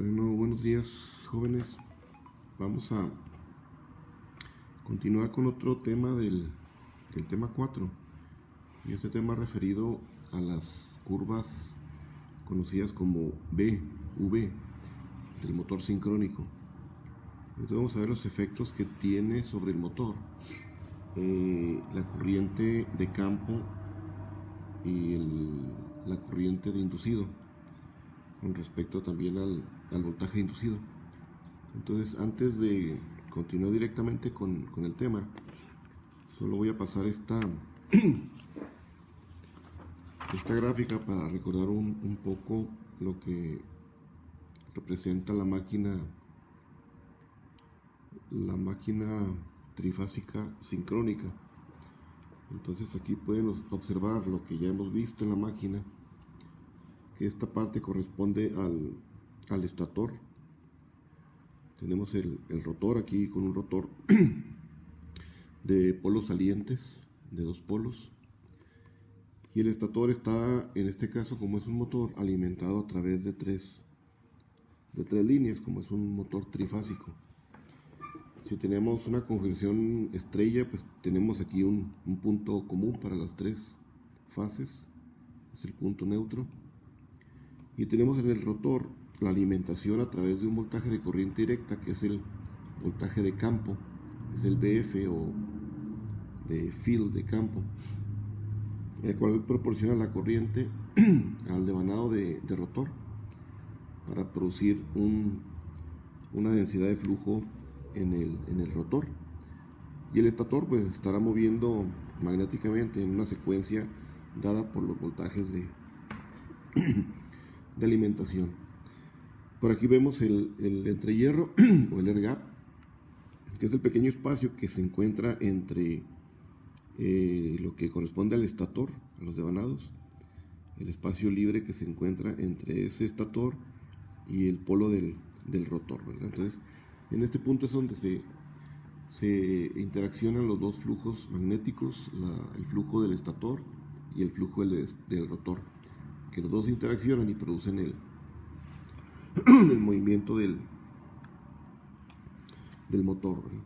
Bueno, buenos días, jóvenes. Vamos a continuar con otro tema del tema 4. Y este tema referido a las curvas conocidas como V del motor sincrónico. Entonces vamos a ver los efectos que tiene sobre el motor la corriente de campo y la corriente de inducido, con respecto también al voltaje inducido. Entonces, antes de continuar directamente con el tema, solo voy a pasar esta gráfica para recordar un poco lo que representa la máquina trifásica sincrónica. Entonces aquí pueden observar lo que ya hemos visto en la máquina, que esta parte corresponde al estator. Tenemos el rotor aquí con un rotor de polos salientes, de 2 polos. Y el estator está, en este caso, como es un motor, alimentado a través de tres líneas, como es un motor trifásico. Si tenemos una configuración estrella, pues tenemos aquí un punto común para las 3 fases, es el punto neutro. Y tenemos en el rotor la alimentación a través de un voltaje de corriente directa, que es el voltaje de campo, es el VF o de field, de campo, el cual proporciona la corriente al devanado de rotor para producir una densidad de flujo en el rotor. Y el estator pues estará moviendo magnéticamente en una secuencia dada por los voltajes de alimentación. Por aquí vemos el entrehierro o el air gap, que es el pequeño espacio que se encuentra entre lo que corresponde al estator, a los devanados, el espacio libre que se encuentra entre ese estator y el polo del rotor, ¿verdad? Entonces, en este punto es donde se interaccionan los dos flujos magnéticos, el flujo del estator y el flujo del rotor, que los dos interaccionan y producen el movimiento del motor, ¿verdad?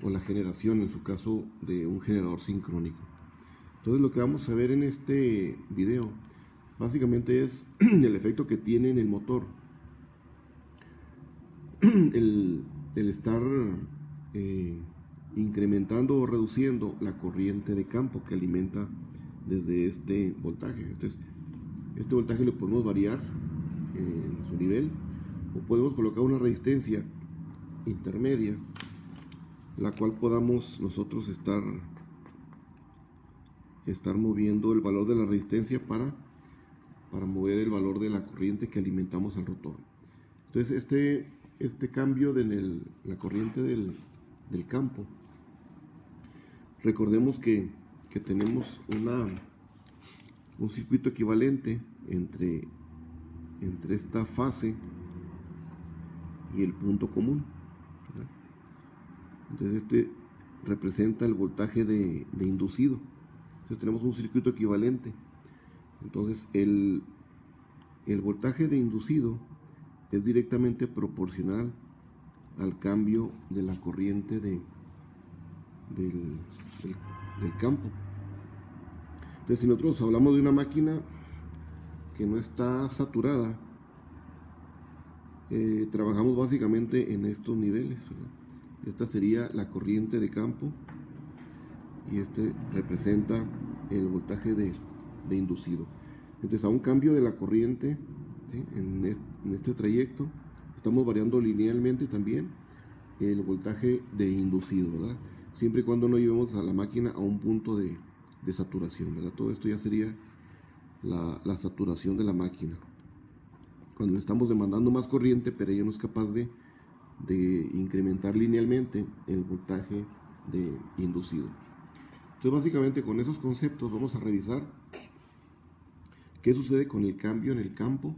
O la generación, en su caso, de un generador sincrónico. Entonces, lo que vamos a ver en este video básicamente es el efecto que tiene en el motor el estar incrementando o reduciendo la corriente de campo que alimenta desde este voltaje. Entonces, este voltaje lo podemos variar en su nivel, o podemos colocar una resistencia intermedia, la cual podamos nosotros estar moviendo el valor de la resistencia para mover el valor de la corriente que alimentamos al rotor. Entonces, este cambio de la corriente del campo, recordemos que tenemos un circuito equivalente entre esta fase y el punto común, ¿verdad? Entonces este representa el voltaje de inducido. Entonces tenemos un circuito equivalente. Entonces el voltaje de inducido es directamente proporcional al cambio de la corriente del campo. Entonces, si nosotros hablamos de una máquina que no está saturada, trabajamos básicamente en estos niveles, ¿verdad? Esta sería la corriente de campo y este representa el voltaje de inducido. Entonces, a un cambio de la corriente, ¿sí?, en este trayecto, estamos variando linealmente también el voltaje de inducido, ¿verdad? Siempre y cuando no llevemos a la máquina a un punto de saturación, ¿verdad? Todo esto ya sería la saturación de la máquina, cuando estamos demandando más corriente, pero ella no es capaz de incrementar linealmente el voltaje de inducido. Entonces, básicamente con esos conceptos vamos a revisar qué sucede con el cambio en el campo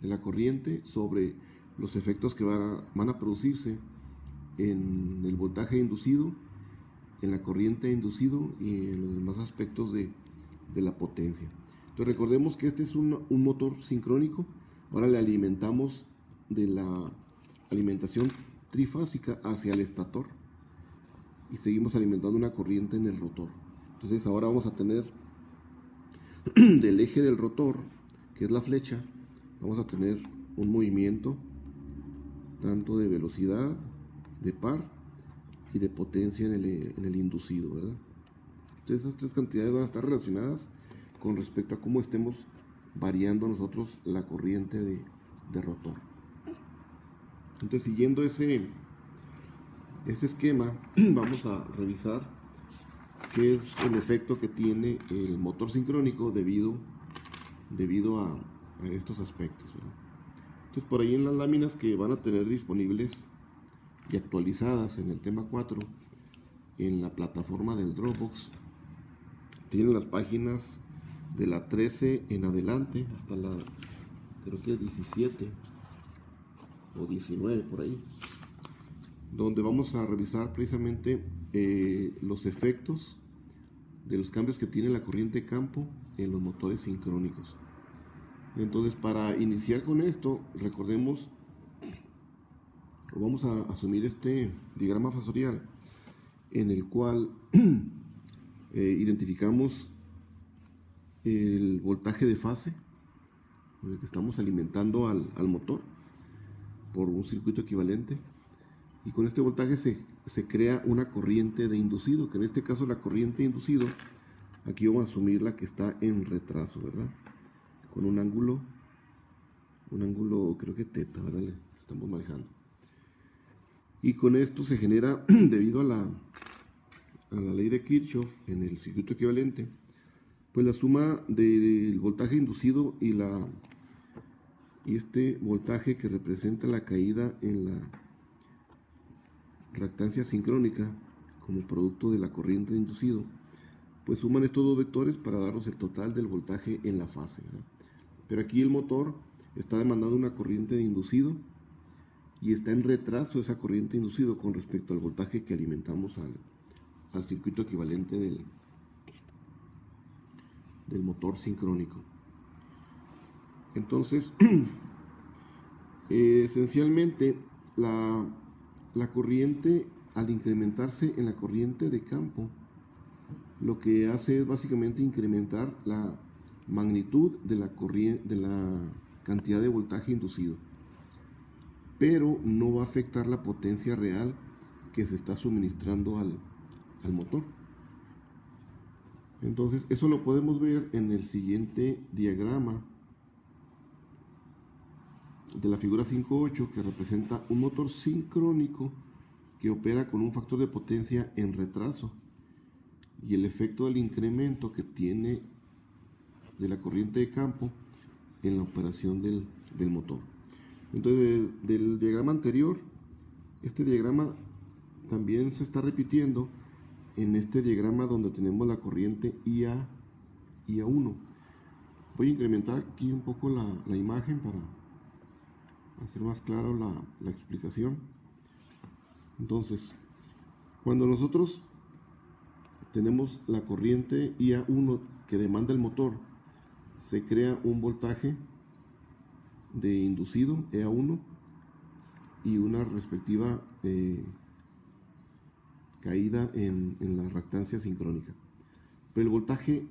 de la corriente sobre los efectos que van a producirse en el voltaje inducido, en la corriente inducido y en los demás aspectos de la potencia. Entonces, recordemos que este es un motor sincrónico. Ahora le alimentamos de la alimentación trifásica hacia el estator y seguimos alimentando una corriente en el rotor. Entonces ahora vamos a tener del eje del rotor, que es la flecha, vamos a tener un movimiento tanto de velocidad, de par y de potencia en el inducido, ¿verdad? Entonces esas tres cantidades van a estar relacionadas con respecto a cómo estemos variando nosotros la corriente de rotor. Entonces, siguiendo ese esquema, vamos a revisar qué es el efecto que tiene el motor sincrónico debido a estos aspectos, ¿verdad? Entonces, por ahí en las láminas que van a tener disponibles y actualizadas en el tema 4, en la plataforma del Dropbox, tienen las páginas de la 13 en adelante hasta la, creo que 17 o 19 por ahí, donde vamos a revisar precisamente los efectos de los cambios que tiene la corriente de campo en los motores sincrónicos. Entonces, para iniciar con esto, recordemos, o vamos a asumir este diagrama fasorial en el cual identificamos el voltaje de fase con el que estamos alimentando al motor por un circuito equivalente, y con este voltaje se crea una corriente de inducido, que en este caso la corriente de inducido, aquí vamos a asumir la que está en retraso, ¿verdad? Con un ángulo creo que teta, ¿verdad? Le estamos manejando. Y con esto se genera, debido a la ley de Kirchhoff en el circuito equivalente, pues la suma del voltaje inducido y este voltaje que representa la caída en la reactancia sincrónica como producto de la corriente de inducido, pues suman estos dos vectores para darnos el total del voltaje en la fase, ¿verdad? Pero aquí el motor está demandando una corriente de inducido y está en retraso esa corriente de inducido con respecto al voltaje que alimentamos al circuito equivalente del motor sincrónico. Entonces, esencialmente la corriente, al incrementarse en la corriente de campo, lo que hace es básicamente incrementar la magnitud de la cantidad de voltaje inducido, pero no va a afectar la potencia real que se está suministrando al motor. Entonces, eso lo podemos ver en el siguiente diagrama de la figura 5.8, que representa un motor sincrónico que opera con un factor de potencia en retraso y el efecto del incremento que tiene de la corriente de campo en la operación del motor. Entonces, del diagrama anterior, este diagrama también se está repitiendo en este diagrama donde tenemos la corriente IA1. Voy a incrementar aquí un poco la imagen para hacer más claro la explicación. Entonces, cuando nosotros tenemos la corriente IA1 que demanda el motor, se crea un voltaje de inducido EA1 y una respectiva caída en la reactancia sincrónica. Pero el voltaje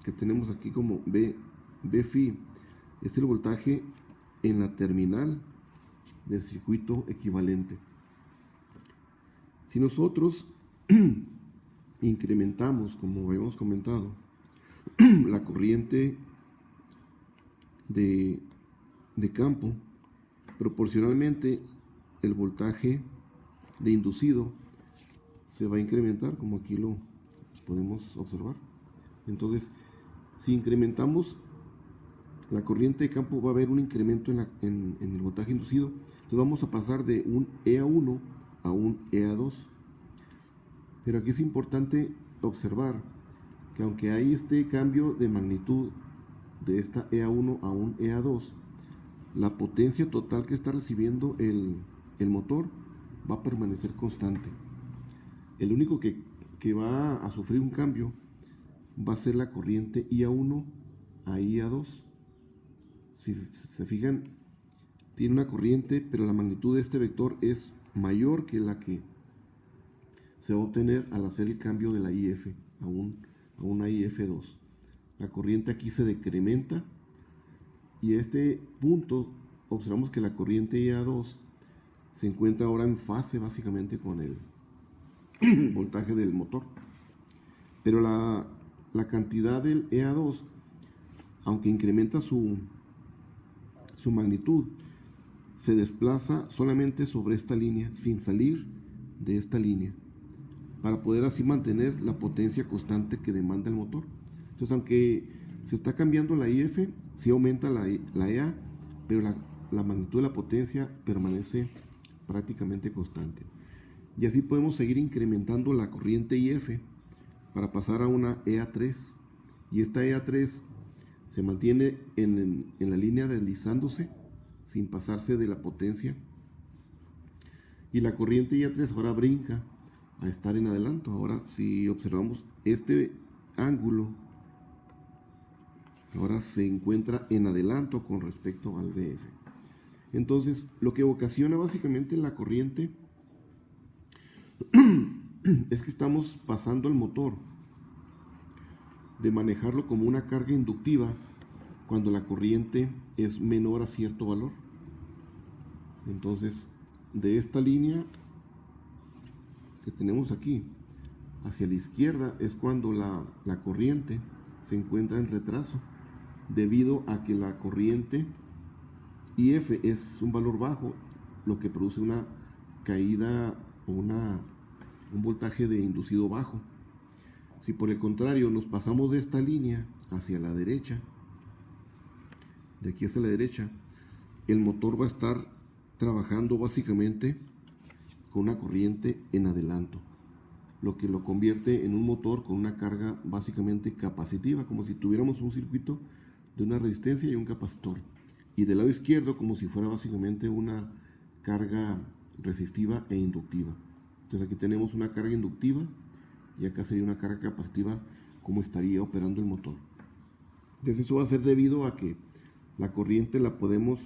que tenemos aquí como Bφ es el voltaje en la terminal del circuito equivalente. Si nosotros incrementamos, como habíamos comentado, la corriente de campo, proporcionalmente el voltaje de inducido se va a incrementar, como aquí lo podemos observar. Entonces, si incrementamos la corriente de campo, va a haber un incremento en el voltaje inducido. Entonces vamos a pasar de un EA1 a un EA2. Pero aquí es importante observar que aunque hay este cambio de magnitud de esta EA1 a un EA2, la potencia total que está recibiendo el motor va a permanecer constante. El único que va a sufrir un cambio va a ser la corriente IA1 a IA2. Si se fijan, tiene una corriente, pero la magnitud de este vector es mayor que la que se va a obtener al hacer el cambio de la IF a una IF2. La corriente aquí se decrementa y a este punto observamos que la corriente EA2 se encuentra ahora en fase básicamente con el voltaje del motor. Pero la cantidad del EA2, aunque incrementa su magnitud, se desplaza solamente sobre esta línea, sin salir de esta línea, para poder así mantener la potencia constante que demanda el motor. Entonces, aunque se está cambiando la IF, sí aumenta la EA, pero la magnitud de la potencia permanece prácticamente constante. Y así podemos seguir incrementando la corriente IF para pasar a una EA3. Y esta EA3 se mantiene en la línea deslizándose sin pasarse de la potencia. Y la corriente EA3 ahora brinca a estar en adelanto. Ahora, si observamos este ángulo, ahora se encuentra en adelanto con respecto al VF. Entonces, lo que ocasiona básicamente la corriente es que estamos pasando el motor de manejarlo como una carga inductiva cuando la corriente es menor a cierto valor. Entonces, de esta línea que tenemos aquí hacia la izquierda es cuando la corriente se encuentra en retraso, debido a que la corriente IF es un valor bajo, lo que produce una caída o un voltaje de inducido bajo. Si por el contrario nos pasamos de esta línea hacia la derecha, de aquí hacia la derecha, el motor va a estar trabajando básicamente con una corriente en adelanto, lo que lo convierte en un motor con una carga básicamente capacitiva, como si tuviéramos un circuito de una resistencia y un capacitor, y del lado izquierdo como si fuera básicamente una carga resistiva e inductiva. Entonces aquí tenemos una carga inductiva y acá sería una carga capacitiva, como estaría operando el motor. Entonces eso va a ser debido a que la corriente la podemos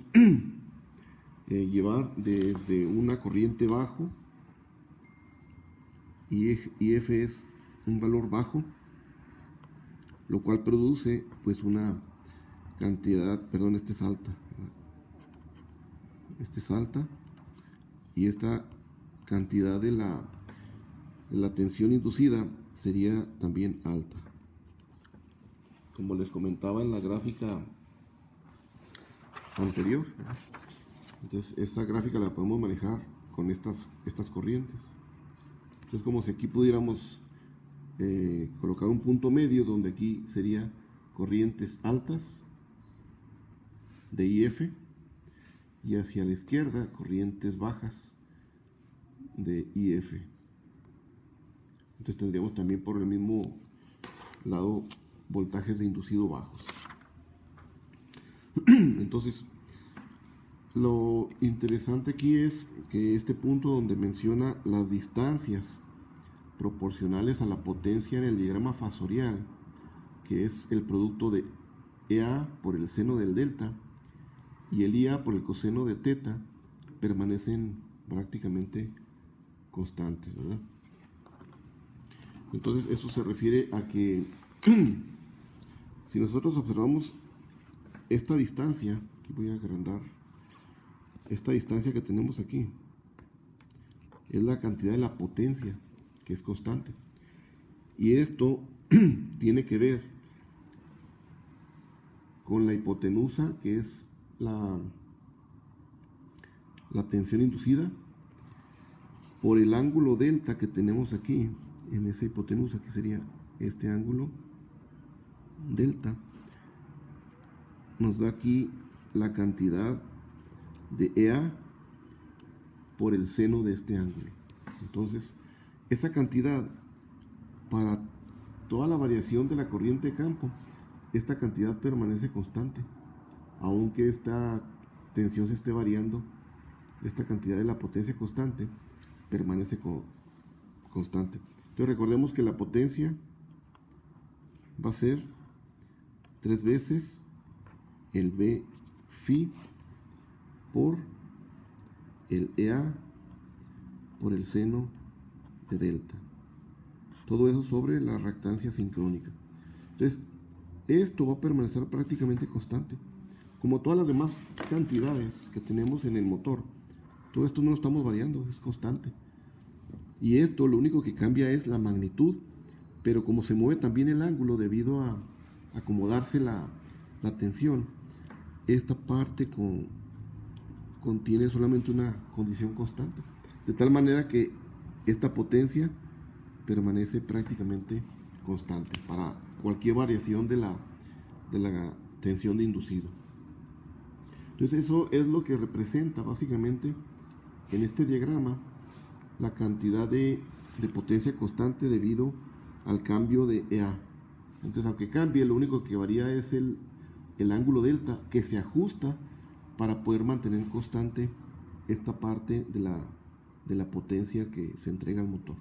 llevar desde una corriente bajo, y IF es un valor bajo, lo cual produce pues una cantidad, perdón, este es alta, y esta cantidad de la tensión inducida sería también alta, como les comentaba en la gráfica anterior. Entonces esta gráfica la podemos manejar con estas corrientes. Entonces, como si aquí pudiéramos colocar un punto medio, donde aquí sería corrientes altas de IF, y hacia la izquierda corrientes bajas de IF. Entonces tendríamos también por el mismo lado voltajes de inducido bajos. Entonces, lo interesante aquí es que este punto donde menciona las distancias proporcionales a la potencia en el diagrama fasorial, que es el producto de EA por el seno del delta y el IA por el coseno de teta, permanecen prácticamente constantes, ¿verdad? Entonces eso se refiere a que si nosotros observamos esta distancia, aquí voy a agrandar, esta distancia que tenemos aquí es la cantidad de la potencia, que es constante, y esto tiene que ver con la hipotenusa, que es la tensión inducida, por el ángulo delta que tenemos aquí en esa hipotenusa, que sería este ángulo delta, nos da aquí la cantidad de EA por el seno de este ángulo. Entonces, esa cantidad, para toda la variación de la corriente de campo, esta cantidad permanece constante, aunque esta tensión se esté variando. Esta cantidad de la potencia constante permanece constante. Entonces recordemos que la potencia va a ser 3 veces el V phi por el EA por el seno de delta. Todo eso sobre la reactancia sincrónica. Entonces, esto va a permanecer prácticamente constante. Como todas las demás cantidades que tenemos en el motor, todo esto no lo estamos variando, es constante. Y esto lo único que cambia es la magnitud, pero como se mueve también el ángulo debido a acomodarse la tensión, esta parte contiene solamente una condición constante. De tal manera que esta potencia permanece prácticamente constante para cualquier variación de la tensión de inducido. Entonces eso es lo que representa básicamente en este diagrama la cantidad de potencia constante debido al cambio de EA. Entonces, aunque cambie, lo único que varía es el ángulo delta, que se ajusta para poder mantener constante esta parte de la potencia que se entrega al motor.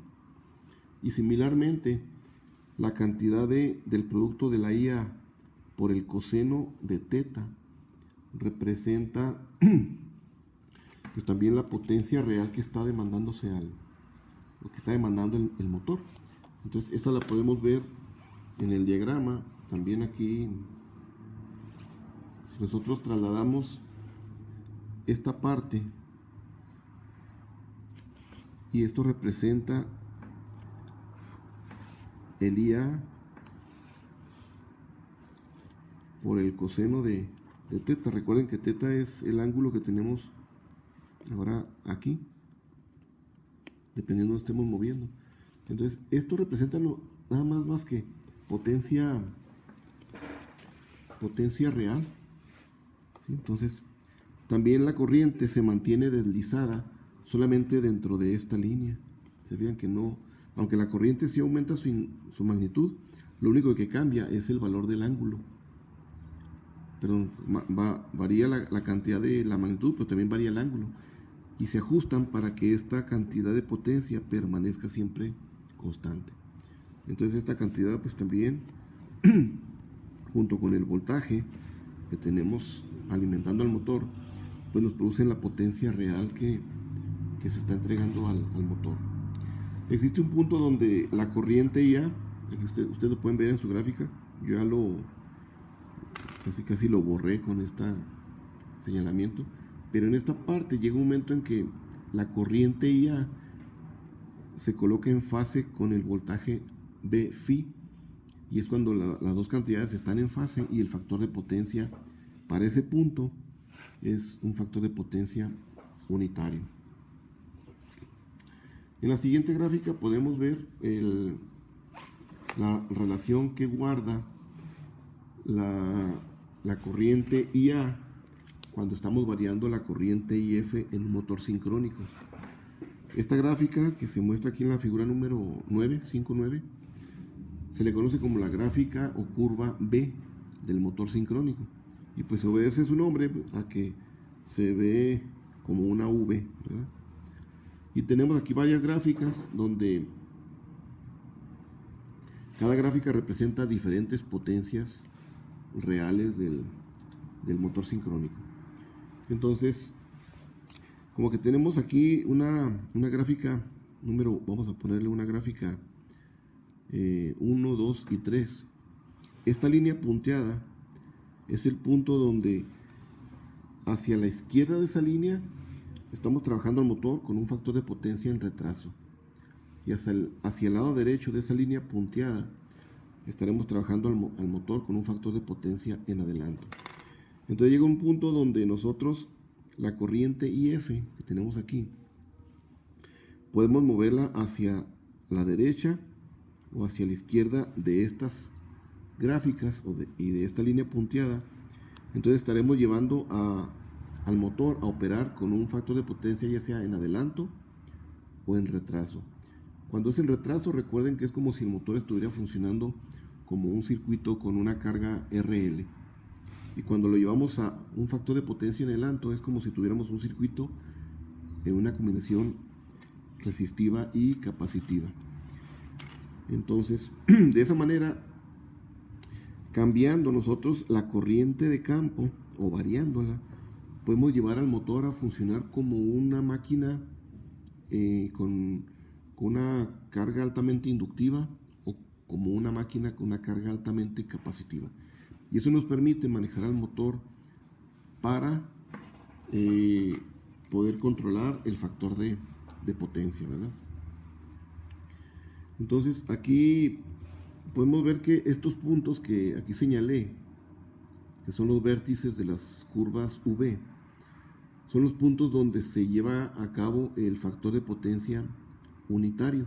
Y similarmente, la cantidad del producto de la IA por el coseno de teta representa pues también la potencia real que está demandándose lo que está demandando el motor. Entonces esa la podemos ver en el diagrama. También aquí, si nosotros trasladamos esta parte, y esto representa el IA por el coseno de teta. Recuerden que teta es el ángulo que tenemos ahora aquí, dependiendo de donde estemos moviendo. Entonces esto representa nada más que potencia real, ¿sí? Entonces también la corriente se mantiene deslizada solamente dentro de esta línea. Se vean que no, aunque la corriente sí aumenta su magnitud, lo único que cambia es el valor del ángulo. Pero varía la cantidad de la magnitud, pero también varía el ángulo. Y se ajustan para que esta cantidad de potencia permanezca siempre constante. Entonces esta cantidad pues también junto con el voltaje que tenemos alimentando al motor, pues nos producen la potencia real que se está entregando al motor. Existe un punto donde la corriente ya, ustedes lo pueden ver en su gráfica, yo ya casi lo borré con este señalamiento, pero en esta parte llega un momento en que la corriente ya se coloca en fase con el voltaje B phi, y es cuando las dos cantidades están en fase y el factor de potencia para ese punto es un factor de potencia unitario. En la siguiente gráfica podemos ver la relación que guarda la corriente IA cuando estamos variando la corriente IF en un motor sincrónico. Esta gráfica que se muestra aquí en la figura número 9, 5.9, se le conoce como la gráfica o curva B del motor sincrónico. Y pues obedece su nombre a que se ve como una V, ¿verdad? Y tenemos aquí varias gráficas donde cada gráfica representa diferentes potencias reales del motor sincrónico. Entonces, como que tenemos aquí una gráfica vamos a ponerle una gráfica 1, 2 y 3. Esta línea punteada es el punto donde hacia la izquierda de esa línea estamos trabajando al motor con un factor de potencia en retraso, y hacia el lado derecho de esa línea punteada estaremos trabajando al motor con un factor de potencia en adelanto. Entonces llega un punto donde nosotros la corriente IF que tenemos aquí podemos moverla hacia la derecha o hacia la izquierda de estas gráficas y de esta línea punteada. Entonces estaremos llevando al motor a operar con un factor de potencia ya sea en adelanto o en retraso. Cuando es en retraso, recuerden que es como si el motor estuviera funcionando como un circuito con una carga RL. Y cuando lo llevamos a un factor de potencia en adelanto, es como si tuviéramos un circuito en una combinación resistiva y capacitiva. Entonces, de esa manera, cambiando nosotros la corriente de campo o variándola, podemos llevar al motor a funcionar como una máquina con una carga altamente inductiva o como una máquina con una carga altamente capacitiva. Y eso nos permite manejar al motor para poder controlar el factor de potencia, ¿verdad? Entonces aquí podemos ver que estos puntos que aquí señalé, que son los vértices de las curvas V, son los puntos donde se lleva a cabo el factor de potencia unitario.